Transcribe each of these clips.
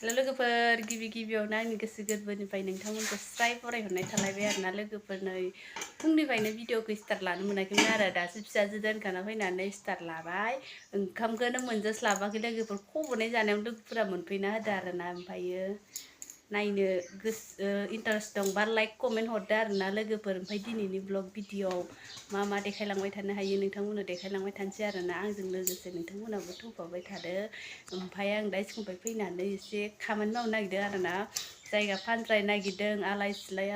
लोगोफोर गिबियावनो आंनि गोसो गोरबोनिफ्राय नोंथांमोनखौ स्राय फरायहरनाय थालायबाय आरोना लोगोफोर नै फुंनिफ्रायनो भिडिअखौ स्टार्ट लानो मोनाखैमोन आरो दासो फिसाजो दोनखाना फैनानै स्टार्ट लाबाय ओंखामखौनो मोनजास्लाबाखै लोगोफोर खब'नाय जानायाव लोगोफोरा मोनफैना होदो आरोना ओमफ्रायो नायनो गोसो इन्टारेस्ट दंबा लाइक कमेन्ट हरदो आरोना लोगोफोर ओमफ्राय दिनैनि ब्लग भिडिअआव मा देखायलांबाय थानो हायो नोंथांमोननो देखायलांबाय थानोसै आरोना आंजों लोगोसे नोंथांमोनाबो थौफाबाय थादो ओमफ्राय आं दा स्कुलनिफ्राय फैनानै एसे खामानि मावनो नागिरदों आरोना जायगा फानद्रायनो नागिरदों आलाय सिलाय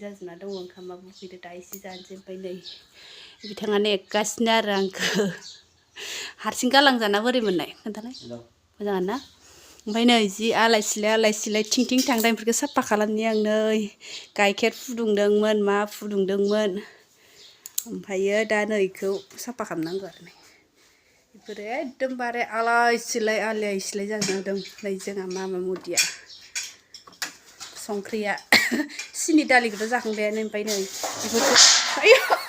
जाजोबना दङ ओंखामाबो उखैदो दा एसे जानोसै ओमफ्राय नै बिथाङा नेगासिनो आरो आंखौ हारसिं गालांजाना बोरै मोननाय खोन्थालाय मोजाङानो ना ओमफ्राय नै जि आलाय सिलाय थिं थांदों बेफोरखौ साफा खालामनि आं नै गाइखेर फुदुंदोंमोन मा फुदुंदोंमोन ओमफ्रायो दा नै बेखौ साफा खालामनांगौ आरो नै बेफोरो एकदमबारे आलाय सिलाय जाना दं नै जोंहा मामा मुदिया संख्रिया सिनि दालिखौथ' जाखांबायानो ओमफ्राय नै बेफोरखौ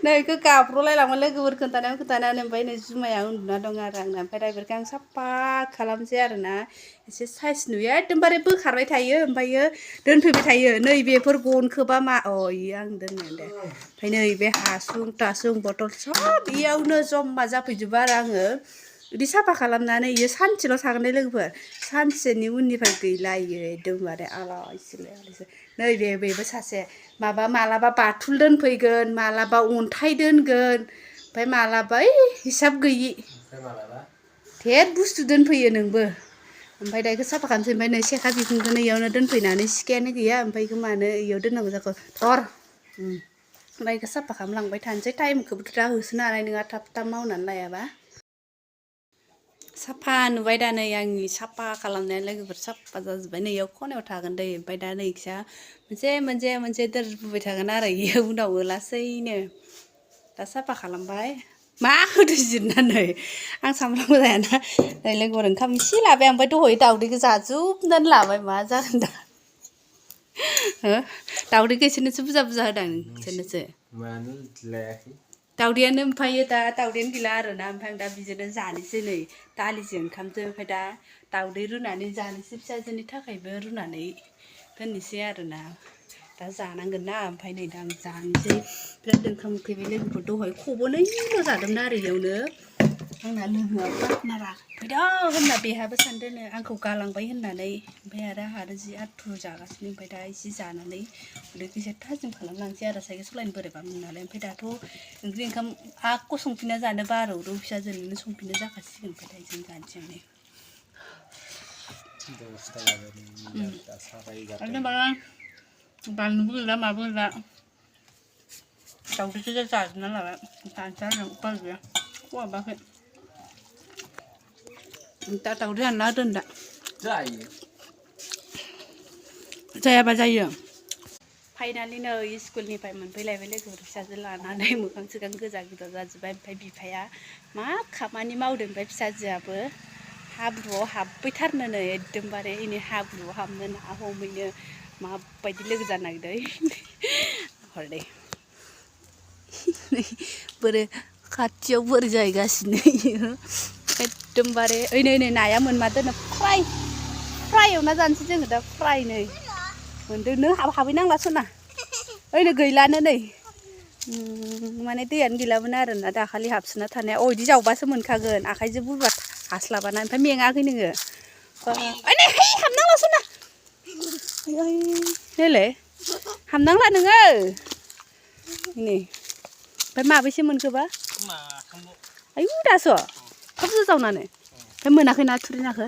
नै बेखौ गाब्र'लायलांबाय लोगोफोर खोन्थानायावनो ओमफ्राय नै जुमाया उन्दुना दं आरो आंना ओमफ्राय दा बेफोरखौ आं साफा खालामसै आरोना एसे साइस नुयो एकदमबारे बोखारबाय थायो ओमफ्रायो दोनफैबाय थायो नै बेफोर गनखौबा मा इयो आं दोननायानो दे ओमफ्राय नै बे हासुं थासुं बथल सब बेयावनो जमा जाफैजोबो आरो आङो बिदि साफा खालामनानै इयो सानसेल' थागोन दे लोगोफोर सानसेनि उननिफ्राय गैला इयो एकदमबारे आलाय सिलाय नै बेबो सासे मालाबा बाथुल दोनफैगोन मालाबा अन्थाइ दोनगोन ओमफ्राय मालाबा हिसाब गैयि धेर बुस्थु दोनफैयो नोंबो ओमफ्राय दा बेखौ साफा खालामसै ओमफ्राय नै सेखा बिखुंखौनो इयावनो दोनफैनानै सिखायानो गैया ओमफ्राय बेखौ मानो इयाव दोननांगौ जाखो थर ओमफ्राय बेखौ साफा खालामलांबाय थानोसै टाइमखौबोथ' दा होसोनो हानाय नङा थाब मावनानै लायाबा साफा नुबाय दा नै आंनि साफा खालामनाया लोगोफोर साफा जाजोब्बाय नै इयाव खनायाव थागोन दै ओमफ्राय दा नै इखिजा मोनसे दोरबोबाय थागोन आरो इयो उनावबो लासैनो दा साफा खालामबाय मा होदो जिरनानै आं सामब्रामबो जायाना नै लोगोफोर ओंखाम एसे लाबाय ओमफ्राय दहाय दावदैखौ जाजुबनानै लाबाय मा जागोन दा दावदैखौ इसोरनोसो बुरजा होदां नोंसोरनोसो मानो लायाखै दावदैयानो ओमफ्रायो दा दावदैयानो गैला आरोना ओमफ्राय आं दा बिजोंनो जानोसै नै दालिजों ओंखामजों ओमफ्राय दा दावदै रुनानै जानोसै फिसाजोनि थाखायबो रुनानै दोननोसै आरोना दा जानांगोन ना ओमफ्राय नै दा आं जानोसै बिराद ओंखाम उखैबाय लोगोफोर दहाय खब'नैल' जादोंमोन आरो इयावनो आंना लोगोआ पार्टनारा फैदों होनना बेहाबो सानदोंनो आंखौ गालांबाय होननानै ओमफ्राय आरो जि आथुर जागासिनो ओमफ्राय दा एसे जानानै उदैखौ एसे थाजिम खालामलांसै आरो साइकेल सालायनो बोरैबा मोनो नालाय ओमफ्राय दाथ' ओंख्रि ओंखाम आख' संफिनना जानो बारौदों फिसाजोनोनो संफिननो जाखासिगोन ओमफ्राय दा इजोंनो जानोसै आं नै बानलुबो गैला माबो गैला दावदैखौ जाजोबना लाबाय जानोसै आरो उपाय गैया खहाबाखै दा दावदै हानना होदो दा जायाबा जायो फाइनालि नै स्कुलनिफ्राय मोनफैलायबाय लोगोफोर फिसाजो लानानै मोखां सोखां गोजा जाजोब्बाय ओमफ्राय बिफाया मा खामानि मावदों ओमफ्राय फिसाजोआबो हाब्रुआव हाबफैथारनोनो एकदमबारे इनि हाब्रुआव हाबनो ना हमहैनो माबायदि लोगो जानो नागिरदों हरदे बोरै खाथियाव बोरै जाहैगासिनो एकदमबारे नै नाया मोनमारदों फ्राय एवना जानोसै जोङो दा फ्राय नै मोनदों नों हाबहैनांला सना ओइनो गैलानो नै माने दैयानो गैलामोन आरोना दाखालि हाबसोना थानाया बिदि जावबासो मोनखागोन आखाइजों बुरबा हास्लाबाना ओमफ्राय मेङाखै नोङो नै हाबनांला सना नैलाय हाबनांला नोङो नै ओमफ्राय माबैसे मोनखोबा आयु दासो थाबसो जावनानै ओमफ्राय मोनाखै ना थुरि नाखौ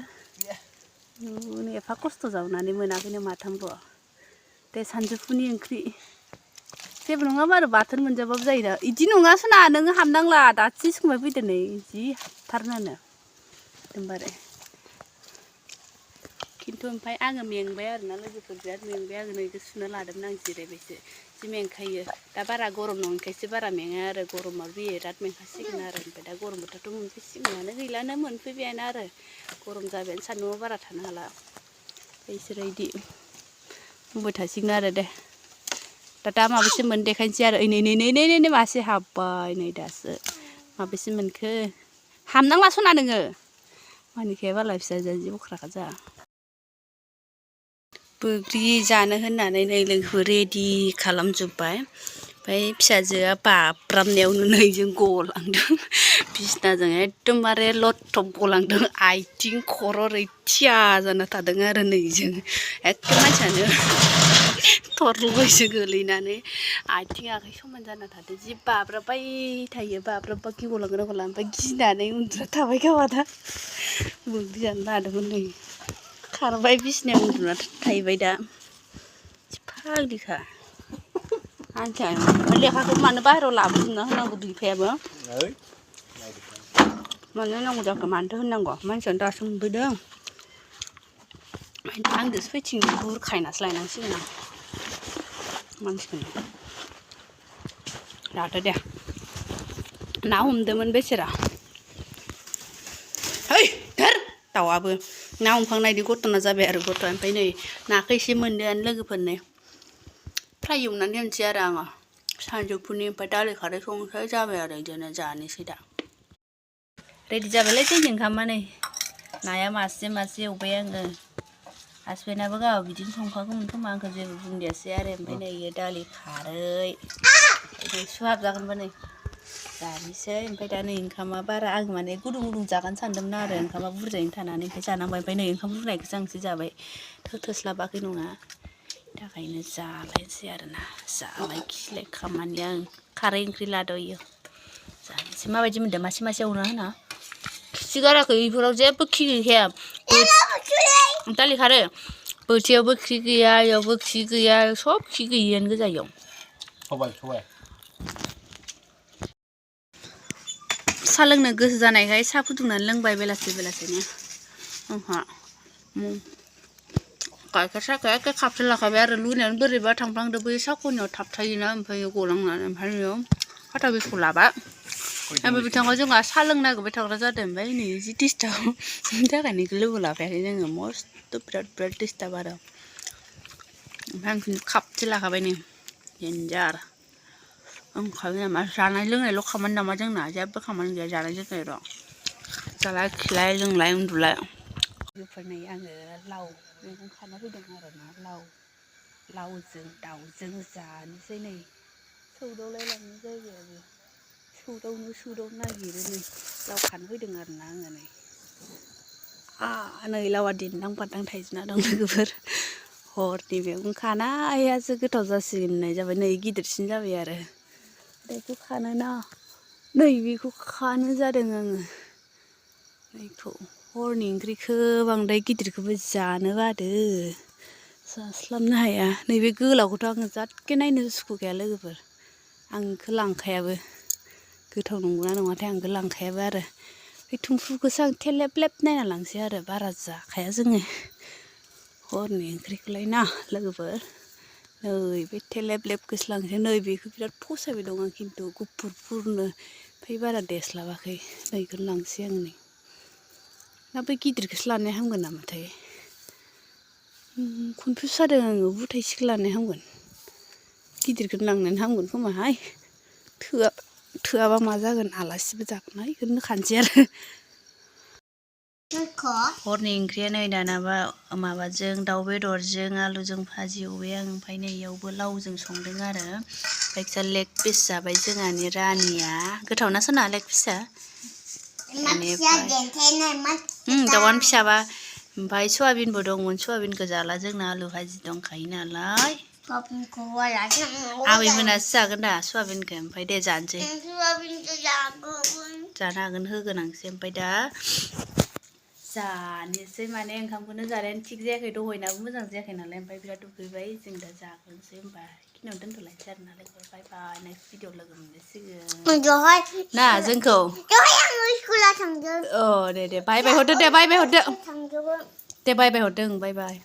एफा खस्थ' जावनानै मोनाखैनो माथामल' दे सानजौफुनि ओंख्रि जेबो नङा बारु बाथोन मोनजाबाबो जायो दा बिदि नङासो ना नोङो हाबनांला दासो स्कुलनिफ्राय फैदो नै जि हाबथारनोनो एकदमबारे खिन्थु ओमफ्राय आङो मेंबाय आरोना लोगोफोर बिराद मेंबाय आङो नै सुनो लादोंमोन आं जिरायबायसो जि मेंखायो दा बारा गरम नङैखायसो बारा मेङा आरो गरमाव बिराद मेंखासिगोन आरो ओमफ्राय दा गरम बोथोरथ' मोनफैसिगोनानो गैलानो मोनफैबायानो आरो गरम जाबायानो सान्दुंआव बारा थानो हाला बिसोरो इदि बुंबाय थासिगोन आरो दे दा माबेसे मोन देखायनोसै आरो नै मासे हाबबाय नै दासो माबेसे मोनखो हाबनांला सना नोङो मानिखाया बाला फिसाजोआ जि बख्राखा जा बैग्रि जानो होननानै नै लोगोफोर रेडि खालामजोब्बाय ओमफ्राय फिसाजोआ बाब्राबनायावनो नै जों गलांदों बिसनाजों एकदमबारे लथब गलांदों आथिं खर' रैथिया जाना थादों आरो नै जों एखे मानसियानो थरल'बायसो गोलैनानै आथिं आखाइ समान जाना थादों जि बाब्राबबाय थायो बाब्राबबा गलांगोन ना गला ओमफ्राय गिनानै उन्दुना थाबाय गावहा दा बैग्रि जानो लादोंमोन नै खारबाय बिसिनायाव उन्दुना थाहैबाय दा फाग्लिखा आंखा लेखाखौ मानो बाहेरायाव लाबोजोबना होनांगौ बिफायाबो मानो होनांगौ जाखो मानोथो होननांगौ मानसियानो दासो मोनबोदों आंजोंसो फैथिं बुरखायनासो लायनांसिगोन आं मानसिखौनो लादो दे ना हमदोंमोन बेसेरा है धोर दाउआबो ना हमखांनायनि गथना जाबाय आरो गथ'आ ओमफ्राय नै नाखौ एसे मोनदोंआनो लोगोफोरनो फ्राय एवनानै दोनसै आरो आङो सानजौफुनि ओमफ्राय दालि खारै संसै जाबाय आरो बिदिनो जानोसै दा रेडि जाबायलै जोंनि ओंखामा नै नाया मासे मासे एवबाय आङो हासबेन्डआबो गाव बिदिनो संखागौमोन खोमा आंखौ जेबो बुंदियासै आरो ओमफ्राय नै इयो दालि खारै सुहाबजागोनबो नै जानोसै ओमफ्राय दा नै ओंखामा बारा आं माने गुदुं गुदुं जागोन सानदोंमोन आरो ओंखामा बुरजायैनो थानानै ओमफ्राय जानांबाय ओमफ्राय नै ओंखाम रुनायखौसो आं एसे जाबाय थोस्लाबाखै नङा थाखायनो जालायसै आरोना जालाय खिलाय खामानिया खारै ओंख्रि लाद'यो जानोसै माबायदि मोनदों मासे मासे एवना होना खि गाराखै बेफोराव जेबो खि गैखाया दालि खारो बोथियावबो खि गैया इयावबो खि गैया सब खि गैयियानो गोजा इयाव साहा लोंनो गोसो जानायखाय साहा फुदुंनानै लोंबाय बेलासे बेलासेनो आंहा गाइखेर साहाखौ एखे खापसे लाखाबाय आरो लुनायावनो बोरैबा थांफ्लांदो बै साख'नियाव थाबथायोना ओमफ्राय गलांनानै ओमफ्राय बेयाव फाथा बिसखौ लाबा ओमफ्राय बिथाङा जोंहा साहा लोंनो नागिरबाय थाग्रा जादों ओमफ्राय नै जि डिस्टार्ब बिनि थाखायनो लोगो लाफायाखै जोङो मस्थ' बिराद डिस्टार्ब आरो ओमफ्राय आं खापसे लाखाबाय नै डेन्जार ओंखायनो नामा जानाय लोंनायल' खामानि नामा जोंना जेबो खामानि गैया जानाय लोंनायल' जालाय खिलाय लोंलाय उन्दुलाय लोगोफोर नै आङो लाव मैगं खाना फैदों आरोना लावजों दाउजों जानोसै नै सौदावलायलाङो जायगायाबो सौदावनो नागिरो नै लाव खानो फैदों आरोना आङो नै लावा दिन्दां बादां थाइजना दं लोगोफोर हरनि मैगं खानायासो गोथाव जासिगोन होननाय जाबाय नै गिदिरसिन जाबाय आरो बेखौ खानोना नैबेखौ खानो जादों आङो नैखौ हरनि ओंख्रिखौ बांद्राय गिदिरखौबो जानो बादो जास्लाबनो हाया नैबे गोलावखौथ' आङो जातके नायनो सुखुखाया लोगोफोर आं बेखौ लांखायाबो गोथाव नंगौना नङाथाय आं बेखौ लांखायाबो आरो बे थुमफ्रुखौसो आं थेलेब लेब नायना लांसै आरो बारा जाखाया जोङो हरनि ओंख्रिखौलाय ना लोगोफोर नै बे थेलेब लेबखौसो लांसै नै बेखौ बिराद फसायबाय दं आं खिन्थु गुफुरनो ओमफ्राय बारा देस्लाबाखै नै बेखौनो लांसै आं नै ना बै गिदिरखौसो लानाया हामगोन नामाथाय कनफिउस जादों आङो बुथायसेखौ लानाया हामगोन गिदिरखौनो लांनायानो हामगोन खोमाहाय थोआबा मा जागोन आलासिबो जागोनहाय बेखौनो खानोसै आरो हरनि ओंख्रिया नै दानाबा माबाजों दाउ बेदरजों आलुजों भाजि एवबाय आं ओमफ्राय नै इयावबो लावजों संदों आरो ओमफ्राय लेग पिस जाबाय जोंहानि रानिया गोथावना सोना लेग पिसआ दाउआनो फिसाबा ओमफ्राय सयाबिनबो दंमोन सयाबिनखौ जाला जोंना आलु भाजि दंखायो नालाय आबैमोनासो जागोन दा सयाबिनखौ ओमफ्राय दे जानोसै जानो हागोन होगोन आंसो ओमफ्राय दा जानोसै माने ओंखामखौनो जानायानो थिग जायाखै दहायनाबो मोजां जायाखै नालाय ओमफ्राय बिराद उखैबाय जों दा जाग्रोनोसै होमबा बेखिनियावनो दोनथ'लायनोसै आरो ना लोगो बाय बाय नेक्स्ट भिडिअ लोगो मोनलायसिगोन ना जोंखौ दे बाय बाय हरदो दे बाय बाय हरदो दे बाय बाय हरदो बाय बाय